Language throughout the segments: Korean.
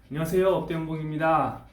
안녕하세요, 업대연봉입니다.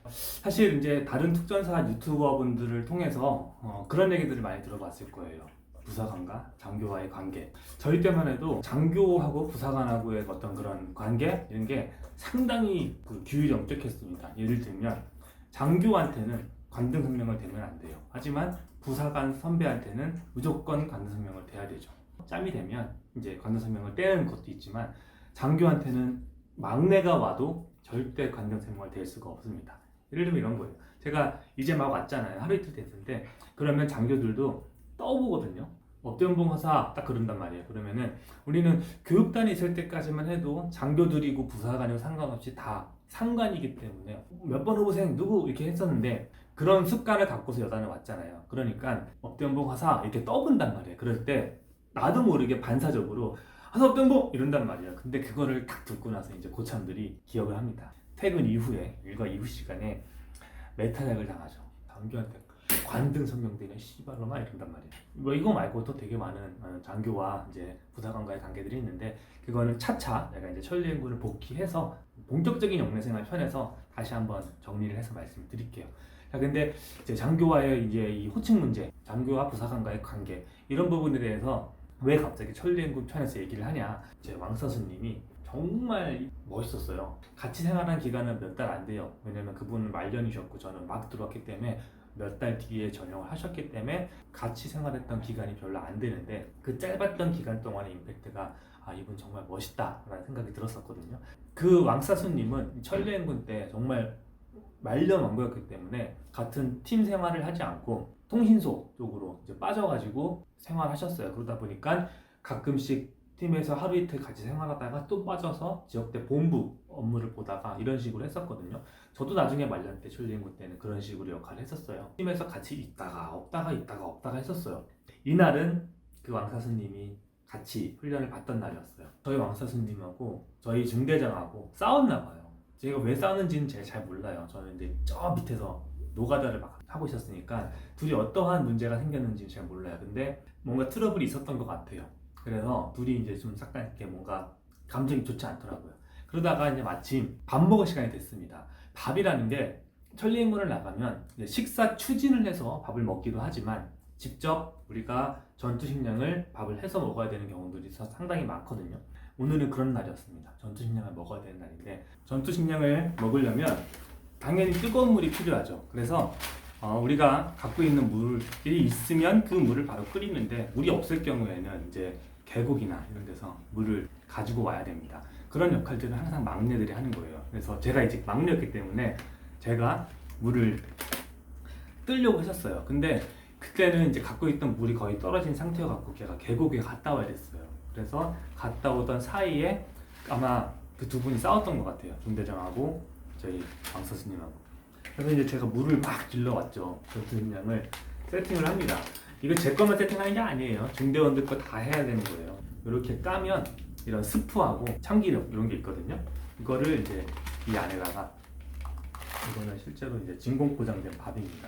사실 이제 다른 특전사 유튜버분들을 통해서 그런 얘기들을 많이 들어봤을 거예요. 부사관과 장교와의 관계. 저희 때만 해도 장교하고 부사관하고의 어떤 그런 관계 이런 게 상당히 규율이 엄격했습니다. 예를 들면 장교한테는 관등성명을 대면 안 돼요. 하지만 부사관 선배한테는 무조건 관등성명을 대야 되죠. 짬이 되면 이제 관등성명을 떼는 것도 있지만 장교한테는 막내가 와도 절대 관등성명을 댈 수가 없습니다. 예를 들면 이런 거예요. 제가 이제 막 왔잖아요. 하루 이틀 됐는데 그러면 장교들도 떠보거든요. 업대연봉 하사 딱 그런단 말이에요. 그러면은 우리는 교육단에 있을 때까지만 해도 장교들이고 부사관이고 상관없이 다 상관이기 때문에 몇 번 후보생 누구 이렇게 했었는데 그런 습관을 갖고서 여단에 왔잖아요. 그러니까 업대연봉 하사 이렇게 떠본단 말이에요. 그럴 때 나도 모르게 반사적으로 하사 업대연봉 이런단 말이에요. 근데 그거를 딱 듣고 나서 이제 고참들이 기억을 합니다. 퇴근 이후에 일과 이후 시간에 메타작을 당하죠. 장교한테 관등 성명되는 씨발로만 이런단 말이에요. 뭐 이거 말고도 되게 많은 장교와 이제 부사관과의 관계들이 있는데 그거는 차차 내가 이제 천리행군을 복귀해서 본격적인 영내생활 편에서 다시 한번 정리를 해서 말씀드릴게요. 자, 근데 이제 장교와의 이제 이 호칭 문제, 장교와 부사관과의 관계 이런 부분에 대해서 왜 갑자기 천리행군 편에서 얘기를 하냐? 이제 왕서수님이 정말 멋있었어요. 같이 생활한 기간은 몇 달 안 돼요. 왜냐면 그분은 말년이셨고 저는 막 들어왔기 때문에 몇 달 뒤에 전역을 하셨기 때문에 같이 생활했던 기간이 별로 안 되는데 그 짧았던 기간 동안의 임팩트가 이분 정말 멋있다라는 생각이 들었었거든요. 그 왕사수님은 천리행군 때 정말 말년 왕고였기 때문에 같은 팀 생활을 하지 않고 통신소 쪽으로 이제 빠져가지고 생활하셨어요. 그러다 보니까 가끔씩 팀에서 하루 이틀 같이 생활하다가 또 빠져서 지역대 본부 업무를 보다가 이런 식으로 했었거든요. 저도 나중에 말년 때 천리행군 때는 그런 식으로 역할을 했었어요. 팀에서 같이 있다가 없다가 했었어요. 이날은 그 왕사수님이 같이 훈련을 받던 날이었어요. 저희 왕사수님하고 저희 중대장하고 싸웠나 봐요. 제가 왜 싸우는지는 제가 잘 몰라요. 저는 이제 저 밑에서 노가다를 막 하고 있었으니까 둘이 어떠한 문제가 생겼는지 잘 몰라요. 근데 뭔가 트러블이 있었던 것 같아요. 그래서 둘이 이제 좀 약간 이렇게 뭔가 감정이 좋지 않더라고요. 그러다가 이제 마침 밥 먹을 시간이 됐습니다. 밥이라는 게 천리행군을 나가면 이제 식사 추진을 해서 밥을 먹기도 하지만 직접 우리가 전투식량을 밥을 해서 먹어야 되는 경우들이 상당히 많거든요. 오늘은 그런 날이었습니다. 전투식량을 먹어야 되는 날인데 전투식량을 먹으려면 당연히 뜨거운 물이 필요하죠. 그래서 우리가 갖고 있는 물이 있으면 그 물을 바로 끓이는데 물이 없을 경우에는 이제 계곡이나 이런 데서 물을 가지고 와야 됩니다. 그런 역할들은 항상 막내들이 하는 거예요. 그래서 제가 이제 막내였기 때문에 제가 물을 뜨려고 했었어요. 근데 그때는 이제 갖고 있던 물이 거의 떨어진 상태여갖고 걔가 계곡에 갔다 와야 됐어요. 그래서 갔다 오던 사이에 아마 그 두 분이 싸웠던 것 같아요. 중대장하고 저희 왕서스님하고. 그래서 이제 제가 물을 막 길러왔죠. 전투식량을 세팅을 합니다. 이거 제 것만 세팅하는 게 아니에요. 중대원들 거 다 해야 되는 거예요. 이렇게 까면 이런 스프하고 참기름 이런 게 있거든요. 이거를 이제 이 안에다가 이거는 실제로 이제 진공 포장된 밥입니다.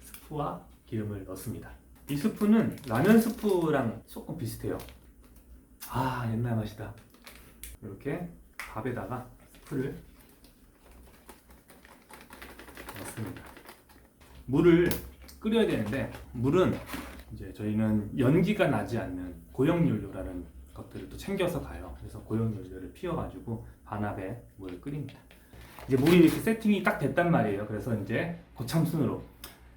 스프와 기름을 넣습니다. 이 스프는 라면 스프랑 조금 비슷해요. 옛날 맛이다. 이렇게 밥에다가 스프를 넣습니다. 물을 끓여야 되는데 물은 이제 저희는 연기가 나지 않는 고형연료라는 것들을 또 챙겨서 가요. 그래서 고형연료를 피워가지고 반합에 물을 끓입니다. 이제 물이 이렇게 세팅이 딱 됐단 말이에요. 그래서 이제 고참순으로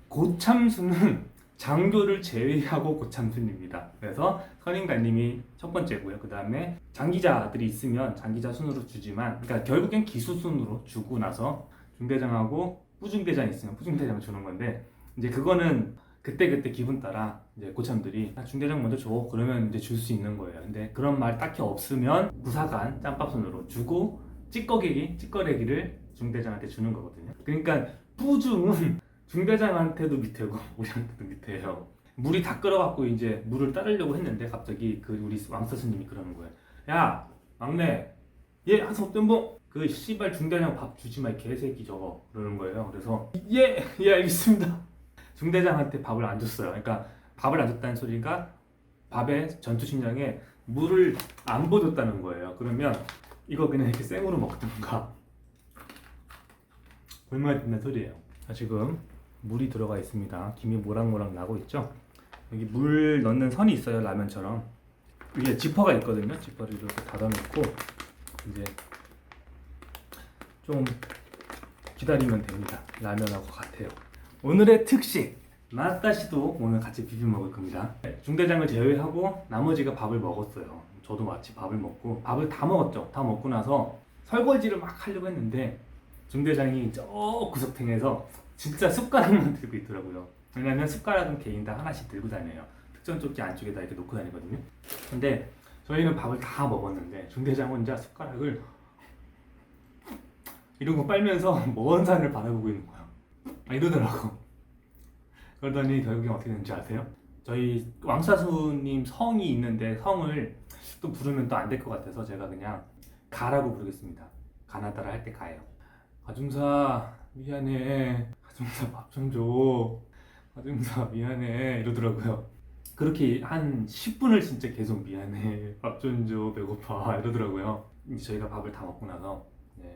고참순은 장교를 제외하고 고참순입니다. 그래서 선임관님이 첫 번째고요. 그 다음에 장기자들이 있으면 장기자 순으로 주지만, 그러니까 결국엔 기수순으로 주고 나서 중대장하고 부중대장 있으면 부중대장 주는 건데, 이제 그거는 그때 기분 따라 이제 고참들이 중대장 먼저 줘 그러면 이제 줄 수 있는 거예요. 근데 그런 말 딱히 없으면 부사관 짬밥순으로 주고 찌꺼레기를 중대장한테 주는 거거든요. 그러니까 부중은 중대장한테도 밑에고 우리한테도 밑에요. 물이 다 끓어갖고 이제 물을 따르려고 했는데 갑자기 그 우리 왕서스님이 그러는 거예요. 야 막내, 얘 하서 어떤봉 그 씨발 중대장 밥 주지 마 이 개새끼 저거 그러는 거예요. 그래서 예 알겠습니다. 중대장한테 밥을 안 줬어요. 그러니까 밥을 안 줬다는 소리가 밥에 전투식량에 물을 안 부어줬다는 거예요. 그러면 이거 그냥 이렇게 생으로 먹든가 얼마나 빛난 소리예요. 지금 물이 들어가 있습니다. 김이 모락모락 나고 있죠. 여기 물 넣는 선이 있어요. 라면처럼 위에 지퍼가 있거든요. 지퍼를 이렇게 닫아놓고 이제 좀 기다리면 됩니다. 라면하고 같아요. 오늘의 특식 마따시도 오늘 같이 비벼 먹을 겁니다. 중대장을 제외하고 나머지가 밥을 먹었어요. 저도 마치 밥을 먹고 밥을 다 먹었죠. 다 먹고 나서 설거지를 막 하려고 했는데 중대장이 저 구석탱에서 진짜 숟가락만 들고 있더라고요. 왜냐면 숟가락은 개인당 하나씩 들고 다녀요. 특전 조끼 안쪽에다 이렇게 놓고 다니거든요. 근데 저희는 밥을 다 먹었는데 중대장 혼자 숟가락을 이러고 빨면서 먼 산을 바라보고 있는 거야. 이러더라고. 그러더니 결국엔 어떻게 됐는지 아세요? 저희 왕사수님 성이 있는데 성을 또 부르면 또 안 될 것 같아서 제가 그냥 가라고 부르겠습니다. 가나다라 할 때 가요. 가중사 미안해. 가중사 밥 좀 줘. 가중사 미안해. 이러더라고요. 그렇게 한 10분을 진짜 계속 미안해. 밥 좀 줘. 배고파. 이러더라고요. 이제 저희가 밥을 다 먹고 나서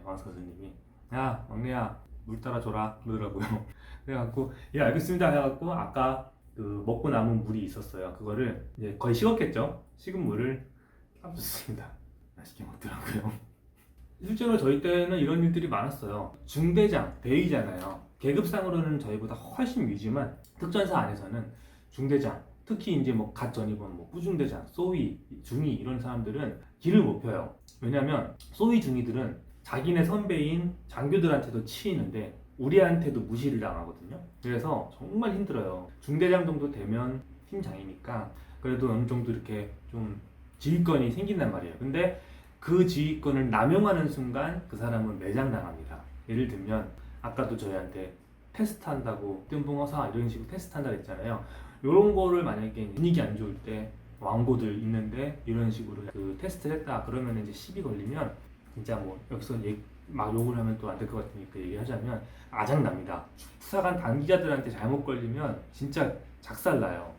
왕사수님이 야 막내야 물 따라 줘라 그러더라고요. 그래갖고 예 알겠습니다 해갖고 아까 그 먹고 남은 물이 있었어요. 그거를 이제 거의 식었겠죠. 식은 물을 줬습니다. 맛있게 먹더라고요. 실제로 저희 때는 이런 일들이 많았어요. 중대장, 대위잖아요. 계급상으로는 저희보다 훨씬 위지만 특전사 안에서는 중대장, 특히 이제 뭐 갓 전입원, 뭐 부중대장, 소위, 중위 이런 사람들은 길을 못 펴요. 왜냐면 소위 중위들은 자기네 선배인 장교들한테도 치이는데 우리한테도 무시를 당하거든요. 그래서 정말 힘들어요. 중대장 정도 되면 팀장이니까 그래도 어느 정도 이렇게 좀 지휘권이 생긴단 말이에요. 근데 그 지휘권을 남용하는 순간 그 사람은 매장당합니다. 예를 들면 아까도 저희한테 테스트한다고 뜬붕어사 이런 식으로 테스트한다고 했잖아요. 이런 거를 만약에 분위기 안 좋을 때 왕고들 있는데 이런 식으로 그 테스트를 했다 그러면 이제 시비 걸리면 진짜 뭐 여기서 막 욕을 하면 또 안 될 것 같으니까 얘기하자면 아작납니다. 수사관 단기자들한테 잘못 걸리면 진짜 작살나요.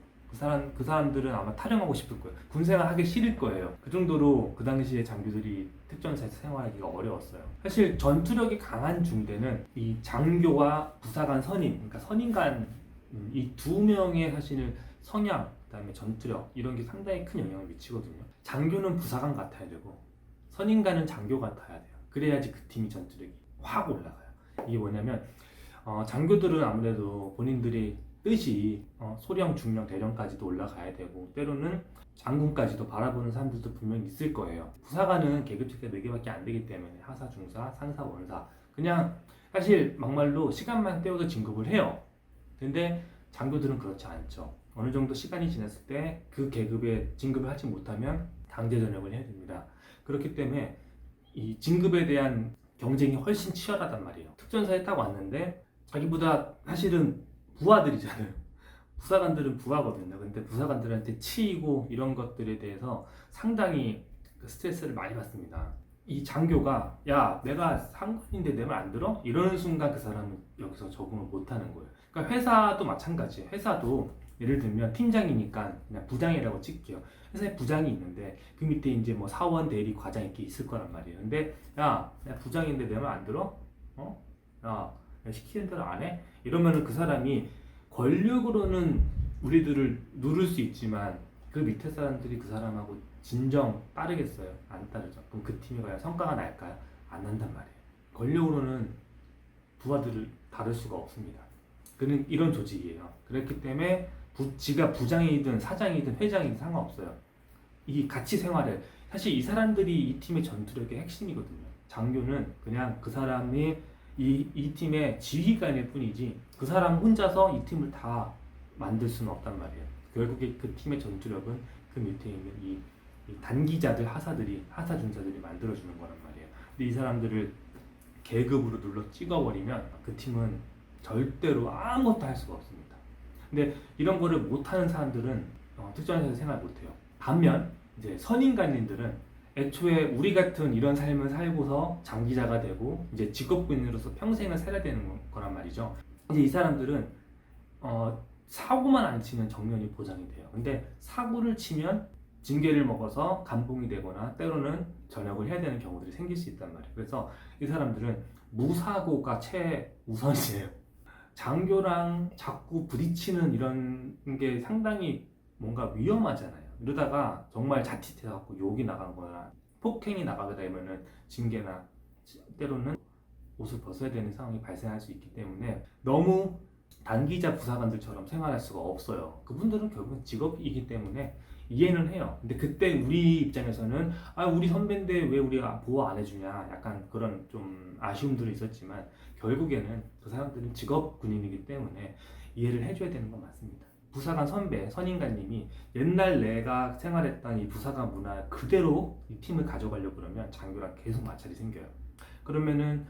그 사람들은 아마 탈영하고 싶을 거예요. 군생활 하기 싫을 거예요. 그 정도로 그 당시에 장교들이 특전사에서 생활하기가 어려웠어요. 사실 전투력이 강한 중대는 이 장교와 부사관 선임, 그러니까 선임관 이 두 명의 사실은 성향, 그다음에 전투력 이런 게 상당히 큰 영향을 미치거든요. 장교는 부사관 같아야 되고 선임관은 장교 같아야 돼요. 그래야지 그 팀이 전투력이 확 올라가요. 이게 뭐냐면 장교들은 아무래도 본인들이 뜻이 소령, 중령, 대령까지도 올라가야 되고 때로는 장군까지도 바라보는 사람들도 분명히 있을 거예요. 부사관은 계급체가 4개밖에 안 되기 때문에 하사, 중사, 상사, 원사 그냥 사실 막말로 시간만 때워도 진급을 해요. 근데 장교들은 그렇지 않죠. 어느 정도 시간이 지났을 때 그 계급에 진급을 하지 못하면 강제 전역을 해야 됩니다. 그렇기 때문에 이 진급에 대한 경쟁이 훨씬 치열하단 말이에요. 특전사에 딱 왔는데 자기보다 사실은 부하들이잖아요. 부사관들은 부하거든요. 근데 부사관들한테 치이고 이런 것들에 대해서 상당히 스트레스를 많이 받습니다. 이 장교가 야 내가 상관인데 내 말 안 들어? 이러는 순간 그 사람은 여기서 적응을 못하는 거예요. 그러니까 회사도 마찬가지예요. 회사도 예를 들면 팀장이니까 그냥 부장이라고 칠게요. 회사에 부장이 있는데 그 밑에 이제 뭐 사원, 대리, 과장 이렇게 있을 거란 말이에요. 근데 야 내가 부장인데 내 말 안 들어? 야 시키는 대로 안 해? 이러면은 그 사람이 권력으로는 우리들을 누를 수 있지만 그 밑에 사람들이 그 사람하고 진정 따르겠어요? 안 따르죠. 그럼 그 팀이 과연 성과가 날까요? 안 난단 말이에요. 권력으로는 부하들을 다룰 수가 없습니다. 그는 이런 조직이에요. 그렇기 때문에 지가 부장이든 사장이든 회장이든 상관없어요. 이 같이 생활을 사실 이 사람들이 이 팀의 전투력의 핵심이거든요. 장교는 그냥 그 사람이 이 팀의 지휘관일 뿐이지 그 사람 혼자서 이 팀을 다 만들 수는 없단 말이에요. 결국에 그 팀의 전투력은 그 밑에 있는 이 단기자들, 하사 중사들이 만들어주는 거란 말이에요. 근데 이 사람들을 계급으로 눌러 찍어버리면 그 팀은 절대로 아무것도 할 수가 없습니다. 근데 이런 거를 못하는 사람들은 특전사에서 생활 못해요. 반면 이제 선임관님들은 애초에 우리 같은 이런 삶을 살고서 장기자가 되고 이제 직업군인으로서 평생을 살아야 되는 거란 말이죠. 이제 이 사람들은 사고만 안 치면 정년이 보장이 돼요. 근데 사고를 치면 징계를 먹어서 감봉이 되거나 때로는 전역을 해야 되는 경우들이 생길 수 있단 말이에요. 그래서 이 사람들은 무사고가 최우선이에요. 장교랑 자꾸 부딪히는 이런 게 상당히 뭔가 위험하잖아요. 이러다가 정말 자칫해갖고 욕이 나간 거나 폭행이 나가게 되면은 징계나 때로는 옷을 벗어야 되는 상황이 발생할 수 있기 때문에 너무 단기자 부사관들처럼 생활할 수가 없어요. 그분들은 결국은 직업이기 때문에 이해는 해요. 근데 그때 우리 입장에서는 우리 선배인데 왜 우리가 보호 안 해주냐 약간 그런 좀 아쉬움들이 있었지만 결국에는 그 사람들은 직업 군인이기 때문에 이해를 해줘야 되는 건 맞습니다. 부사관 선배 선임관님이 옛날 내가 생활했던 이 부사관 문화 그대로 이 팀을 가져가려고 그러면 장교랑 계속 마찰이 생겨요. 그러면은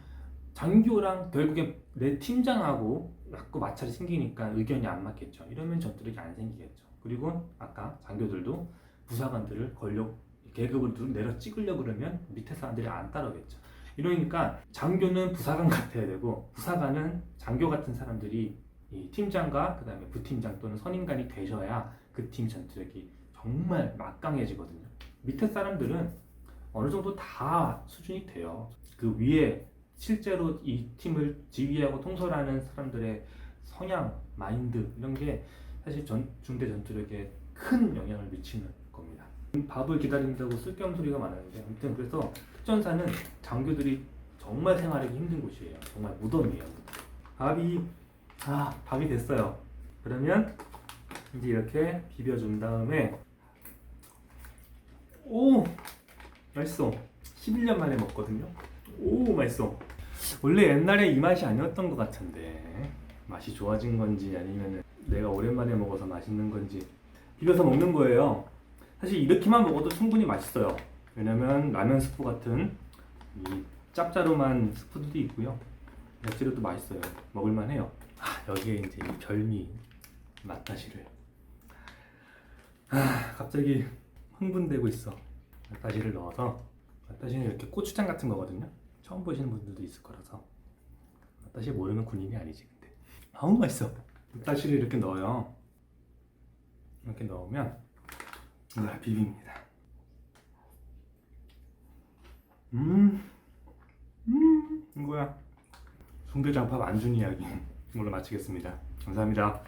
장교랑 결국에 내 팀장하고 자꾸 마찰이 생기니까 의견이 안 맞겠죠. 이러면 전투력이 안 생기겠죠. 그리고 아까 장교들도 부사관들을 권력 계급을 내려 찍으려고 그러면 밑에 사람들이 안 따르겠죠. 이러니까 장교는 부사관 같아야 되고 부사관은 장교 같은 사람들이 이 팀장과 그 다음에 부팀장 또는 선임관이 되셔야 그 팀 전투력이 정말 막강해지거든요. 밑에 사람들은 어느 정도 다 수준이 돼요. 그 위에 실제로 이 팀을 지휘하고 통솔하는 사람들의 성향, 마인드 이런 게 사실 중대 전투력에 큰 영향을 미치는 겁니다. 밥을 기다린다고 쓸데없는 소리가 많았는데 아무튼 그래서 특전사는 장교들이 정말 생활하기 힘든 곳이에요. 정말 무덤이에요. 밥이 됐어요. 그러면 이제 이렇게 비벼준 다음에 오 맛있어. 11년 만에 먹거든요. 오 맛있어. 원래 옛날에 이 맛이 아니었던 것 같은데 맛이 좋아진 건지 아니면 내가 오랜만에 먹어서 맛있는 건지 비벼서 먹는 거예요. 사실 이렇게만 먹어도 충분히 맛있어요. 왜냐면 라면 스프 같은 이 짭짤한 스프들도 있고요. 야채로도 맛있어요. 먹을만 해요. 여기에 이제 이 별미 맛다시를 갑자기 흥분되고 있어. 맛다시를 넣어서 맛다시는 이렇게 고추장 같은 거거든요. 처음 보시는 분들도 있을 거라서 맛다시 모르는 군인이 아니지. 근데 맛있어. 맛다시를 이렇게 넣어요. 이렇게 넣으면 비빕니다. 이거야. 송대장밥 안준 이야기 이걸로 마치겠습니다. 감사합니다.